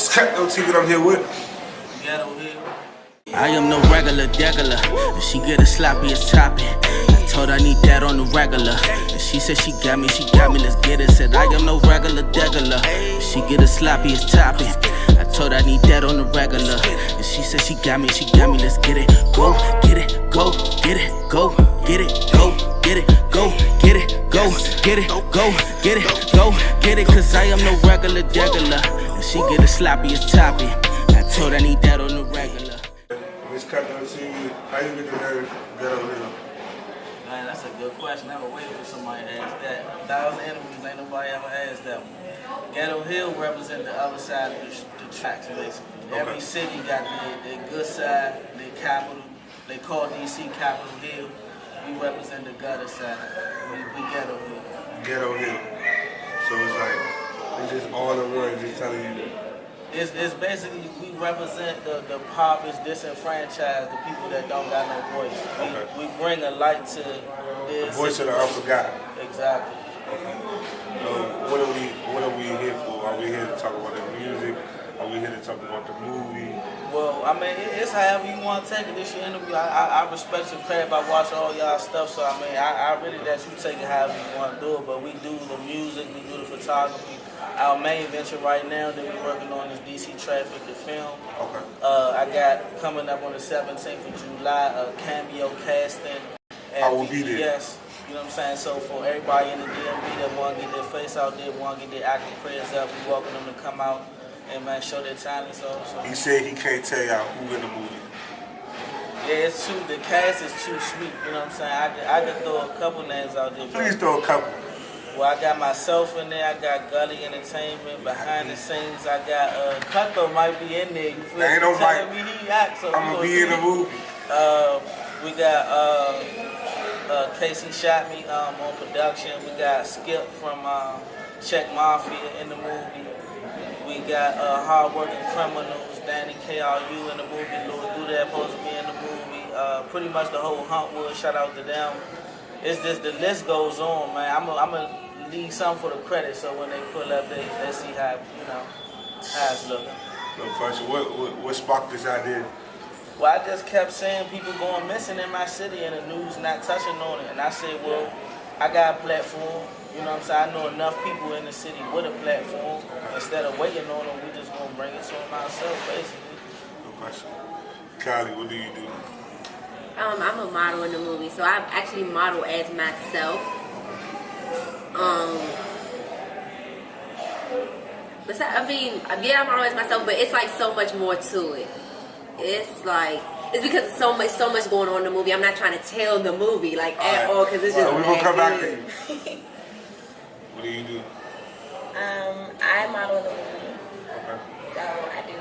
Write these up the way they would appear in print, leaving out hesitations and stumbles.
It's Cttv that I'm here with. Ghettohill. I am no regular degular. If she get a sloppy, it's chopping. I told her I need that on the regular. And she said she got me, let's get it. Said I am no regular degular. If she get a sloppy, it's chopping. I told her I need that on the regular. And she said she got me, let's get it. Go, get it, go, get it, go, get it, go, get it, go, get it, go, get it, go, get it, go, get it. Cause I am no regular degular. And she get a sloppy, it's chopping. I told her I need that on the regular. Miss Cttv, how you get the name Ghettohill? Man, that's a good question. I was waiting for somebody to ask that. 1,000 interviews, ain't nobody ever asked that one. Ghettohill represents the other side of the tracks, basically. Okay. Every city got their good side, their capital. They call DC Capitol Hill. We represent the gutter side. We Ghettohill. Ghettohill. So it's like, it's just all in one, just telling you that. It's basically, we represent the poverty, disenfranchised, the people that don't got no voice. We bring a light to this. The voice of the unforgotten. Exactly. Okay. So what are we here for? Are we here to talk about the music? Are we here to talk about the movie? Well, I mean, it's however you want to take it. This your interview. I respect your credit by watching all y'all stuff. So I mean, I really let you take it however you want to do it. But we do the music, we do the photography. Our main venture right now that we're working on is DCTRAFFICTHEMOVIE film. Okay. I got coming up on the 17th of July a cameo casting. I will be there. Yes. You know what I'm saying? So for everybody in the DMV that want to get their face out there, want to get their acting credits up, we welcome them to come out and man show their talent. So. He said he can't tell y'all who in the movie. Yeah, it's true. The cast is too sweet. You know what I'm saying? I could throw a couple names out there. Please throw a couple. Well, I got myself in there. I got Gully Entertainment behind the scenes. I got Cutthroat might be in there. You feel ain't no telling me he act, so I'm gonna be in the movie. We got Casey Shot Me on production. We got Skip from Check Mafia in the movie. We got Hardworking Criminals, Danny KRU in the movie. Louis Goudad supposed to be in the movie. Pretty much the whole Huntwood. Shout out to them. It's just the list goes on, man. I'm gonna leave some for the credit, so when they pull up, they see how how it's looking. No question. What sparked this idea? Well, I just kept seeing people going missing in my city and the news not touching on it. And I said, well, I got a platform. You know what I'm saying? I know enough people in the city with a platform. Instead of waiting on them, we just gonna bring it to them ourselves, basically. No question. Kylie, what do you do? I'm a model in the movie, so I actually model as myself. But I mean, yeah, I'm always myself, but it's like so much more to it. It's because it's so much going on in the movie. I'm not trying to tell the movie at all because it's just. So we're gonna come back to you. What do you do? I model in the movie. Okay. So I do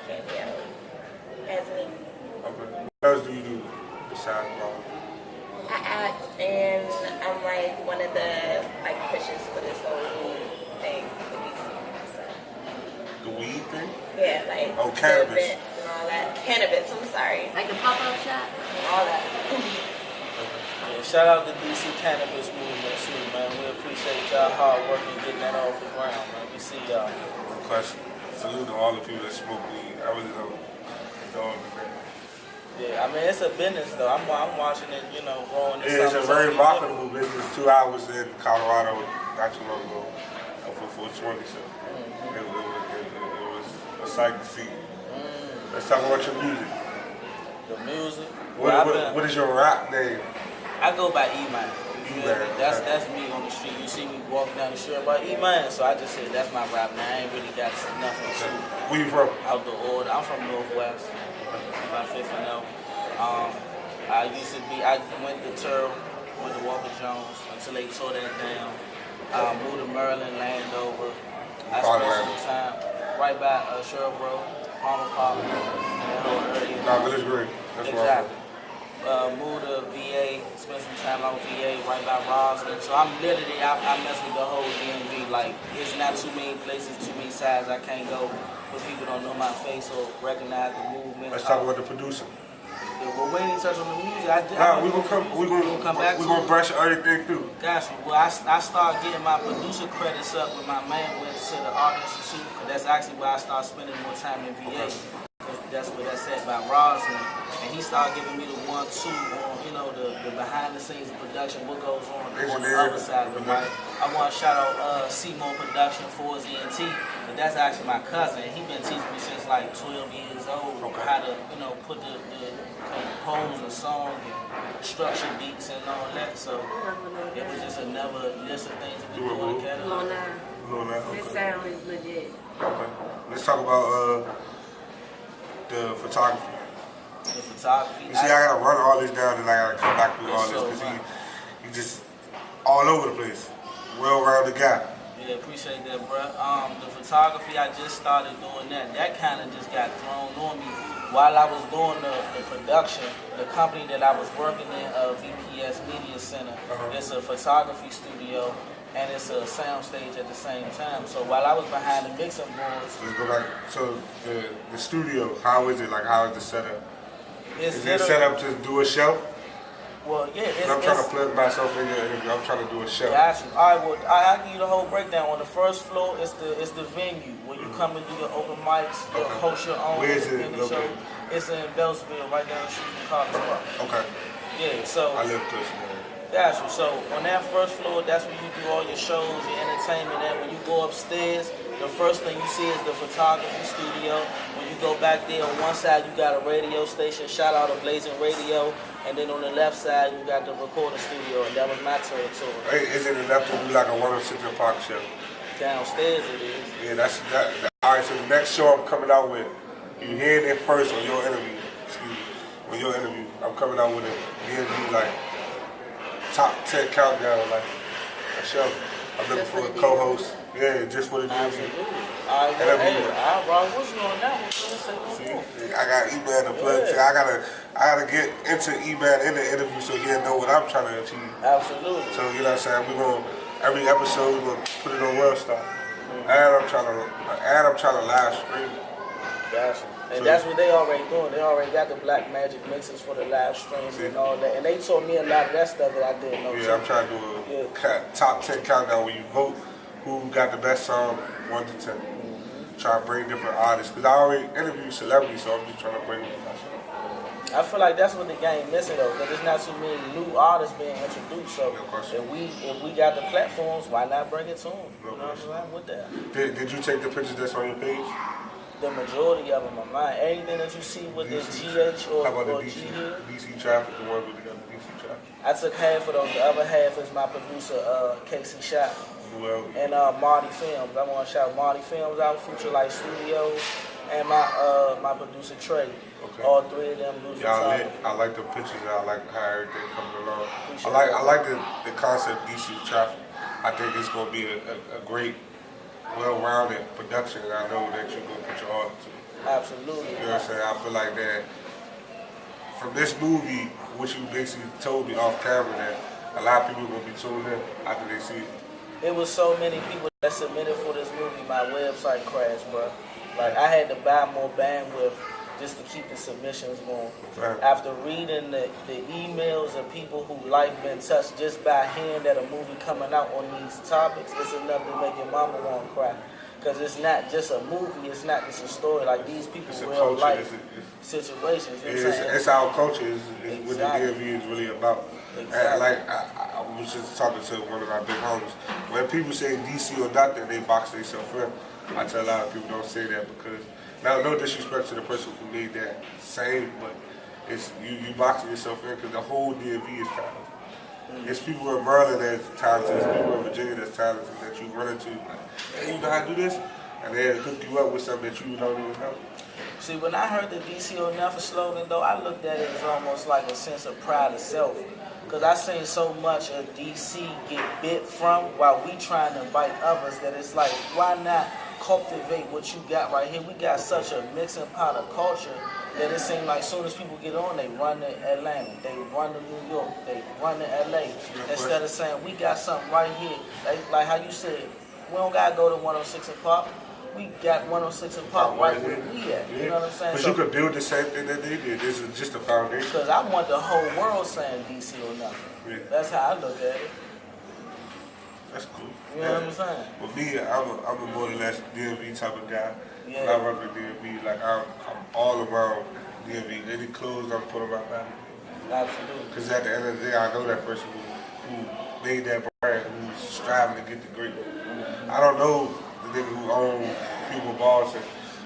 cameo as me. Okay. What else do you do besides modeling? I act and I'm like one of the pushes for this whole weed thing for DC. So. The weed thing? Yeah, oh, cannabis. Events and all that. Cannabis, I'm sorry. Like the pop-up shop? All that. Yeah, shout out to DC Cannabis Movement too, man. We appreciate y'all hard work and getting that off the ground, man. We see y'all. No question. Salute to all the people that smoke weed. I really don't know. Yeah, I mean, it's a business, though. I'm watching it, growing. Yeah, it's a very profitable business. 2 hours in Colorado not too long ago for 420, so it was a sight to see. Let's talk about your music. The music? What is your rap name? I go by Eman. That's me on the street. You see me walking down the street by Eman, so I just said that's my rap name. I ain't really got nothing to Where you from? out the order. I'm from Northwest. By 50 now. I went to Turl, went to Walker Jones until they tore that down. Moved to Maryland, Landover. I spent some time right by Sherwood Road, Palmer Park, that whole area. Village Green. That's exactly. Moved to VA, spent some time out VA, right by Roslyn. So I'm literally, I mess with the whole DMV. It's not too many places, too many sides I can't go. But people don't know my face or recognize the movement. Let's talk about the producer. Well, we ain't touch on the music. We're gonna brush everything through. Gotcha. Well, I started getting my producer credits up when my man went to the Art Institute, because that's actually where I started spending more time in VA. Because that's what that's said by Roslyn. And he started giving me the 1-2 on, you know, the behind the scenes of production, what goes on the other side of the mic. I want to shout out Seymour Production for his ENT, but that's actually my cousin. He been teaching me since like 12 years old how to, you know, put the compose a song and structure beats and all that. So it was just another list of things that we do together. This sounds legit. Okay. Let's talk about the photography. The photography. You see, I gotta run all this down and I gotta come back through all this because he just all over the place. Well-rounded guy. Yeah, appreciate that, bro. The photography, I just started doing that. That kind of just got thrown on me while I was doing the production. The company that I was working in, VPS Media Center, it's a photography studio and it's a sound stage at the same time. So while I was behind the mixing boards, let's go back. So the studio, how is it? Like, how is the setup? Is it set up to do a show? Well, yeah. I'm trying to plug myself in your interview. I'm trying to do a show. Gotcha. All right, well, I'll give you the whole breakdown. On the first floor, it's the venue where you come and do your open mics, you host your own. Where is it located? It's in Beltsville, right down the street from College Park. Okay. Yeah, so. I live close to there. Gotcha. So on that first floor, that's where you do all your shows, your entertainment. And when you go upstairs, the first thing you see is the photography studio. When you go back there, on one side you got a radio station, shout out to Blazing Radio, and then on the left side you got the recording studio, and that was my territory. Hey, is it enough to do like a 106 Park show? Downstairs it is. Yeah, that's all right. So the next show I'm coming out with, you hear it first on your interview. Excuse me, on your interview, I'm coming out with a DMV like top 10 countdown, like a show. I'm looking for a co-host. Yeah, just for the DMV. Absolutely. All right, well, hey, Rob, what's going on now? See, I got Eman to plug. See, I gotta get into Eman in the interview so he'll know what I'm trying to achieve. Absolutely. So you know what I'm saying? We're gonna every episode we're gonna put it on Worldstar. And I'm trying to live stream. Gotcha. And that's what they already doing. They already got the Black Magic mixes for the live streams and all that. And they told me a lot of that stuff that I didn't know. Yeah, I'm trying to do a top 10 countdown where you vote who got the best song 1 to 10. Try to bring different artists. Because I already interviewed celebrities, so I'm just trying to bring them. I feel like that's what the game missing though, because there's not too many new artists being introduced. So if we got the platforms, why not bring it to them? You know what I'm saying? With that. Did you take the pictures that's on your page? The majority of them are mine. Anything that you see with the GH or how about the G DC Traffic, the one with the DC Traffic? I took half of those. The other half is my producer, Casey Shot. Well, and Marty Films. I want to shout Marty Films out, Future Light Studios, and my producer Trey. Okay. All three of them do photography. I like the pictures. I like how everything coming along. I like the concept DC Traffic. I think it's gonna be a great, well-rounded production, and I know that you're gonna put your heart into it. Absolutely. You know what I'm saying? I feel like that from this movie, what you basically told me off camera, that a lot of people are gonna be tuned in after they see it. It was so many people that submitted for this movie. My website crashed, bro. Like I had to buy more bandwidth just to keep the submissions going. Right. After reading the emails of people who life been touched just by hearing that a movie coming out on these topics, it's enough to make your mama want to cry. Because it's not just a movie, it's not just a story. Like these people real life situations. It's our culture. Is what the DMV is really about. Exactly. And like I was just talking to one of my big homies. When people say DC or nothing, they box themselves in. I tell a lot of people don't say that because now no disrespect to the person who made that saying, but it's you boxing yourself in because the whole DMV is talented. It's people in Maryland that's talented, it's people in Virginia that's talented that you run into like, hey, you know how to do this? And they hook you up with something that you don't even know. See, when I heard the DC or Never slogan though, I looked at it as almost like a sense of pride of self. Because I seen so much of DC get bit from while we trying to invite others that it's like, why not cultivate what you got right here? We got such a mixing pot of culture that it seems like as soon as people get on, they run to Atlanta, they run to New York, they run to LA. Instead of saying, we got something right here. Like how you said, we don't got to go to 106 Park. we got 106 and Park right where we at. You know what I'm saying? But you could build the same thing that they did. This is just a foundation. Because I want the whole world saying DC or nothing. Yeah. That's how I look at it. That's cool. You know what I'm saying? With me, I'm a more or less DMV type of guy. Yeah. When I work with DMV, like I'm all around DMV. Any clothes I'm putting my body. Absolutely. Because at the end of the day, I know that person who made that brand, who's striving to get the great. I don't know the nigga who own Hugo Boss and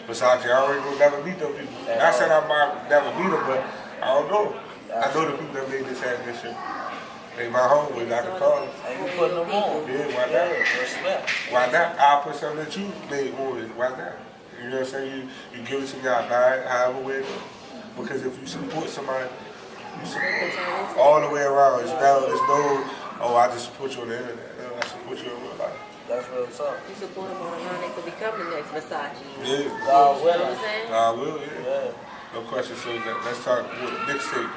Versace. I already will never meet those people. Not saying I might never meet them, but I don't know. I know the people that made this ambition. They my homeboys, I can call them. And you putting them on. Yeah, why not? Yeah, respect. Why not? I'll put something that you made on it. Why not? You know what I'm saying? You give it to me, I buy it, however way it is. Because if you support somebody, you support all the way around. It's no, oh, I just support you on the internet. No, I support you in real life. That's real talk. You support them on around, they could become the next Versace. Yeah. God You know what willing. I'm saying? I will, yeah. Yeah. No question. So let's talk mixtape.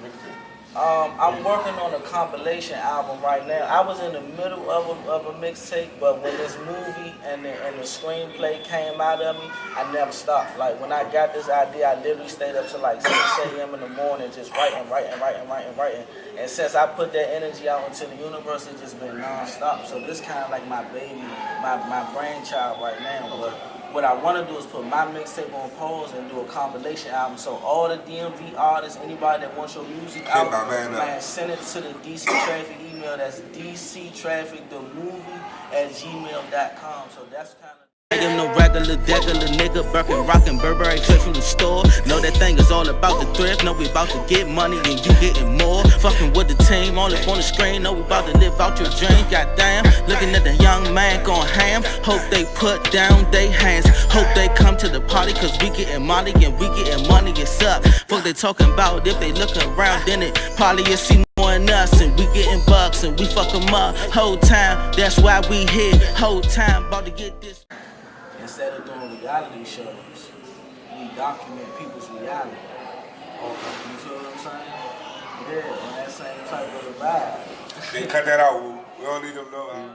Mixtape. I'm working on a compilation album right now. I was in the middle of a mixtape, but when this movie and the screenplay came out of me, I never stopped. Like when I got this idea, I literally stayed up till like 6 a.m. in the morning just writing. And since I put that energy out into the universe, it's just been non-stop. So this kind of like my baby, my brainchild right now. But what I want to do is put my mixtape on pause and do a compilation album. So all the DMV artists, anybody that wants your music out, man, send it to the DC Traffic email. That's DCTRAFFICTHEMOVIE@gmail.com. So that's kind of. I am no regular nigga, Birkin rockin' Burberry straight from the store. Know that thing is all about the thrift. Know we about to get money and you getting more. Fucking with the team, all up on the screen. Know we about to live out your dream. Goddamn, looking at the young man going ham. Hope they put down they hands. Hope they come to the party, cause we getting money and we getting money. It's up. Fuck they talking about if they looking around, then it probably you see more than us. And we getting bucks and we fuck them up. Whole time, that's why we here. Whole time, about to get this. Instead of doing reality shows, we document people's reality. Okay. You feel what I'm saying? Yeah, and that same type of vibe. They cut that out. We don't need them no.